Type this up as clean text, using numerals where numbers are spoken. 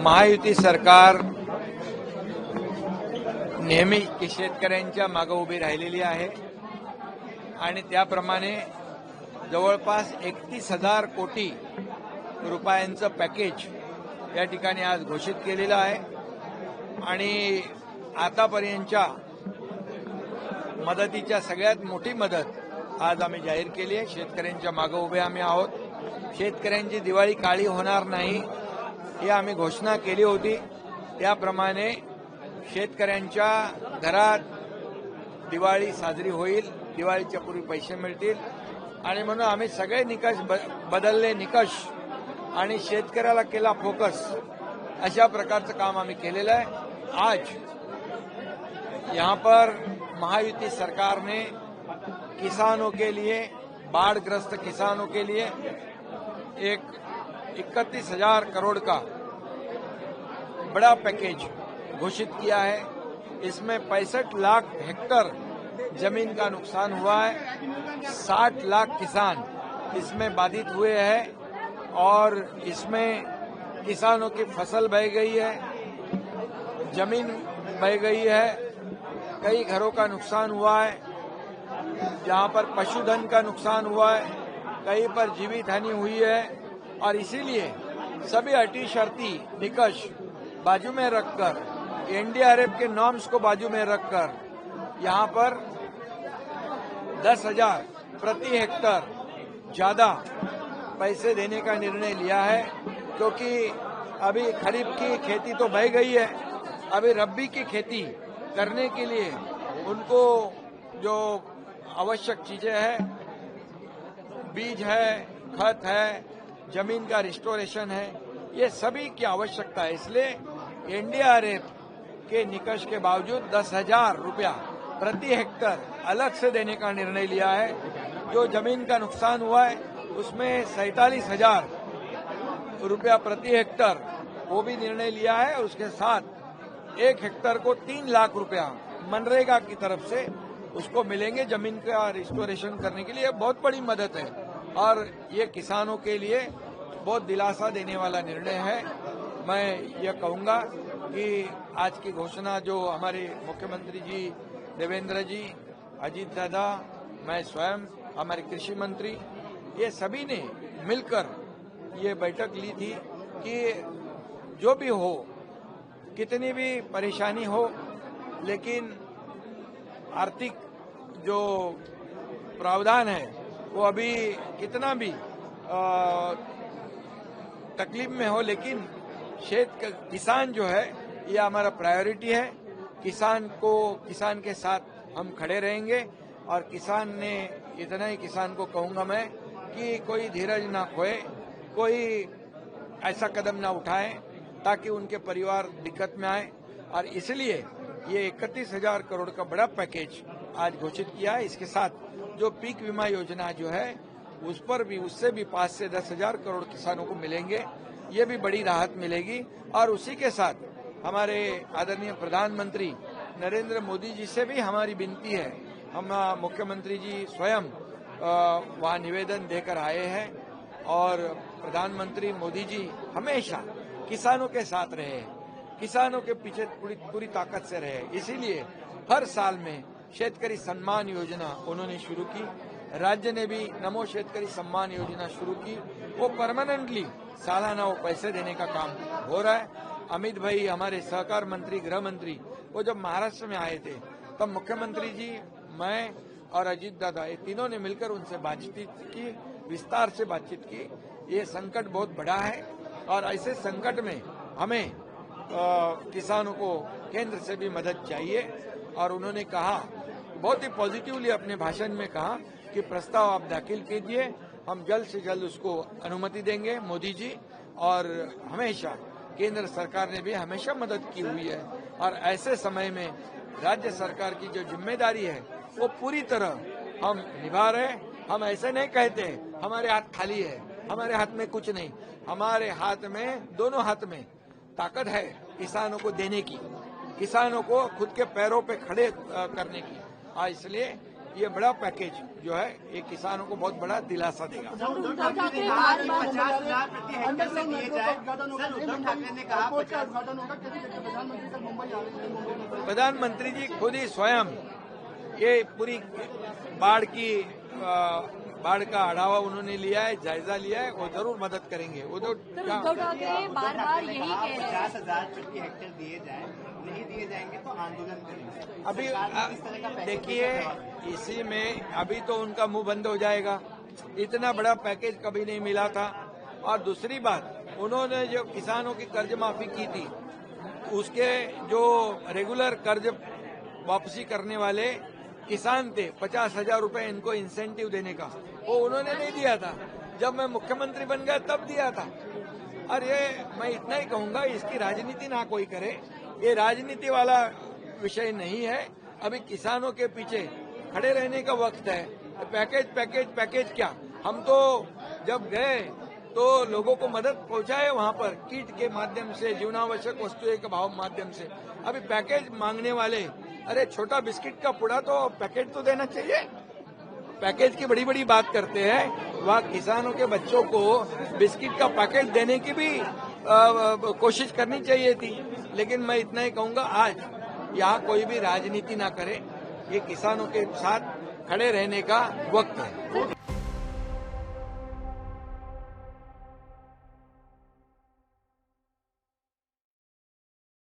महायुती सरकार नेहमी शेतकऱ्यांच्या मागे उभी राहिलेली आहे आणि त्याप्रमाणे जवळपास 31,000 कोटी रुपयांचं पॅकेज या ठिकाणी आज घोषित केलेलं आहे आणि आतापर्यंतच्या मदतीच्या सगळ्यात मोठी मदत आज आम्ही जाहीर केली आहे। शेतकऱ्यांच्या मागे उभे आम्ही आहोत। शेतकऱ्यांची दिवाळी काळी होणार नाही ही आम्ही घोषणा केली होती। त्याप्रमाणे शेतकऱ्यांच्या घरात दिवाळी साजरी होईल, दिवाळीच्या पूर्वी पैसे मिळतील आणि म्हणून आम्ही सगळे निकष बदलले निकष आणि शेतकऱ्याला केला फोकस, अशा प्रकारचं काम आम्ही केलेलं आहे। आज यहां पर महायुति सरकार ने किसानों के लिए, बाढ़ग्रस्त किसानों के लिए एक 31,000 करोड़ का बड़ा पैकेज घोषित किया है। इसमें 65 लाख हेक्टर जमीन का नुकसान हुआ है। 60 लाख किसान इसमें बाधित हुए हैं और इसमें किसानों की फसल बह गई है, जमीन बह गई है, कई घरों का नुकसान हुआ है, जहां पर पशुधन का नुकसान हुआ है, कहीं पर जीवित हानि हुई है और इसीलिए सभी अटी शर्ती निकष बाजू में रखकर, एनडीआरएफ के नॉर्म्स को बाजू में रखकर यहां पर 10,000 प्रति हेक्टर ज्यादा पैसे देने का निर्णय लिया है, क्योंकि अभी खरीफ की खेती तो बह गई है। अभी रब्बी की खेती करने के लिए उनको जो आवश्यक चीजें हैं, बीज है, खत है, जमीन का रिस्टोरेशन है, ये सभी की आवश्यकता है। इसलिए एनडीआरएफ के निकष के बावजूद 10,000 रुपया प्रति हेक्टर अलग से देने का निर्णय लिया है। जो जमीन का नुकसान हुआ है उसमें 47,000 रुपया प्रति हेक्टर वो भी निर्णय लिया है। उसके साथ 1 हेक्टर को 3 लाख रुपया मनरेगा की तरफ से उसको मिलेंगे जमीन का रिस्टोरेशन करने के लिए। बहुत बड़ी मदद है और ये किसानों के लिए बहुत दिलासा देने वाला निर्णय है। मैं ये कहूंगा कि आज की घोषणा जो हमारे मुख्यमंत्री जी देवेंद्र जी, अजीत दादा, मैं स्वयं, हमारे कृषि मंत्री, ये सभी ने मिलकर ये बैठक ली थी कि जो भी हो, कितनी भी परेशानी हो, लेकिन आर्थिक जो प्रावधान है वो अभी कितना भी तकलीफ में हो, लेकिन किसान जो है ये हमारा प्रायोरिटी है। किसान के साथ हम खड़े रहेंगे और किसान ने इतना ही किसान को कहूंगा मैं कि कोई धीरज ना खोए, कोई ऐसा कदम ना उठाए ताकि उनके परिवार दिक्कत में आए। और इसलिए ये 31,000 करोड़ का बड़ा पैकेज आज घोषित किया है। इसके साथ जो पीक बीमा योजना जो है उस पर भी, उससे भी 5 से 10,000 करोड़ किसानों को मिलेंगे, ये भी बड़ी राहत मिलेगी। और उसी के साथ हमारे आदरणीय प्रधानमंत्री नरेंद्र मोदी जी से भी हमारी विनती है। हम मुख्यमंत्री जी स्वयं वहां निवेदन देकर आए हैं और प्रधानमंत्री मोदी जी हमेशा किसानों के साथ रहे, किसानों के पीछे पूरी ताकत से रहे। इसीलिए हर साल में शेतकरी सम्मान योजना उन्होंने शुरू की। राज्य ने भी नमो शेतकरी सम्मान योजना शुरू की। वो परमानेंटली सालाना वो पैसे देने का काम हो रहा है। अमित भाई, हमारे सहकार मंत्री, गृह मंत्री, वो जब महाराष्ट्र में आए थे तब मुख्यमंत्री जी, मैं और अजीत दादा, ये तीनों ने मिलकर उनसे बातचीत की, विस्तार से बातचीत की। ये संकट बहुत बड़ा है और ऐसे संकट में हमें किसानों को केंद्र से भी मदद चाहिए। और उन्होंने कहा, बहुत ही पॉजिटिवली अपने भाषण में कहा कि प्रस्ताव आप दाखिल कीजिए, हम जल्द से जल्द उसको अनुमति देंगे मोदी जी। और हमेशा केंद्र सरकार ने भी हमेशा मदद की हुई है और ऐसे समय में राज्य सरकार की जो जिम्मेदारी है वो पूरी तरह हम निभा रहे हैं। हम ऐसे नहीं कहते हमारे हाथ खाली है, हमारे हाथ में कुछ नहीं। हमारे हाथ में, दोनों हाथ में ताकत है किसानों को देने की, किसानों को खुद के पैरों पे खड़े करने की। इसलिए ये बड़ा पैकेज जो है ये किसानों को बहुत बड़ा दिलासा देगा। उद्धव ठाकरे ने कहा कि 50,000 प्रति हेक्टेयर से दिए जाए। सर, उद्धव ठाकरे ने कहा प्रधानमंत्री जी खुद ही स्वयं ये पूरी बाढ़ का आढ़ावा उन्होंने लिया है, जायजा लिया है, वो जरूर मदद करेंगे। उद्धव ठाकरे बार-बार यही कह रहे हैं 50,000 प्रति हेक्टेयर दिए जाए, नहीं दिए जाएंगे तो आंदोलन करेंगे। अभी देखिए इसी में अभी तो उनका मुंह बंद हो जाएगा। इतना बड़ा पैकेज कभी नहीं मिला था। और दूसरी बात, उन्होंने जो किसानों की कर्ज माफी की थी उसके जो रेगुलर कर्ज वापसी करने वाले किसान थे 50,000 रुपए इनको इंसेंटिव देने का, वो उन्होंने नहीं दिया था। जब मैं मुख्यमंत्री बन गया तब दिया था। और ये मैं इतना ही कहूंगा, इसकी राजनीति ना कोई करे, ये राजनीति वाला विषय नहीं है। अभी किसानों के पीछे खड़े रहने का वक्त है। पैकेज पैकेज पैकेज क्या, हम तो जब गए तो लोगों को मदद पहुंचाए वहां पर किट के माध्यम से, जीवनावश्यक वस्तुओं के भाव माध्यम से। अभी पैकेज मांगने वाले, अरे छोटा बिस्किट का पुड़ा तो पैकेट तो देना चाहिए। पैकेज की बड़ी बड़ी बात करते हैं, वहाँ किसानों के बच्चों को बिस्किट का पैकेट देने की भी कोशिश करनी चाहिए थी। लेकिन मैं इतना ही कहूंगा, आज यहाँ कोई भी राजनीति ना करे, ये किसानों के साथ खड़े रहने का वक्त है।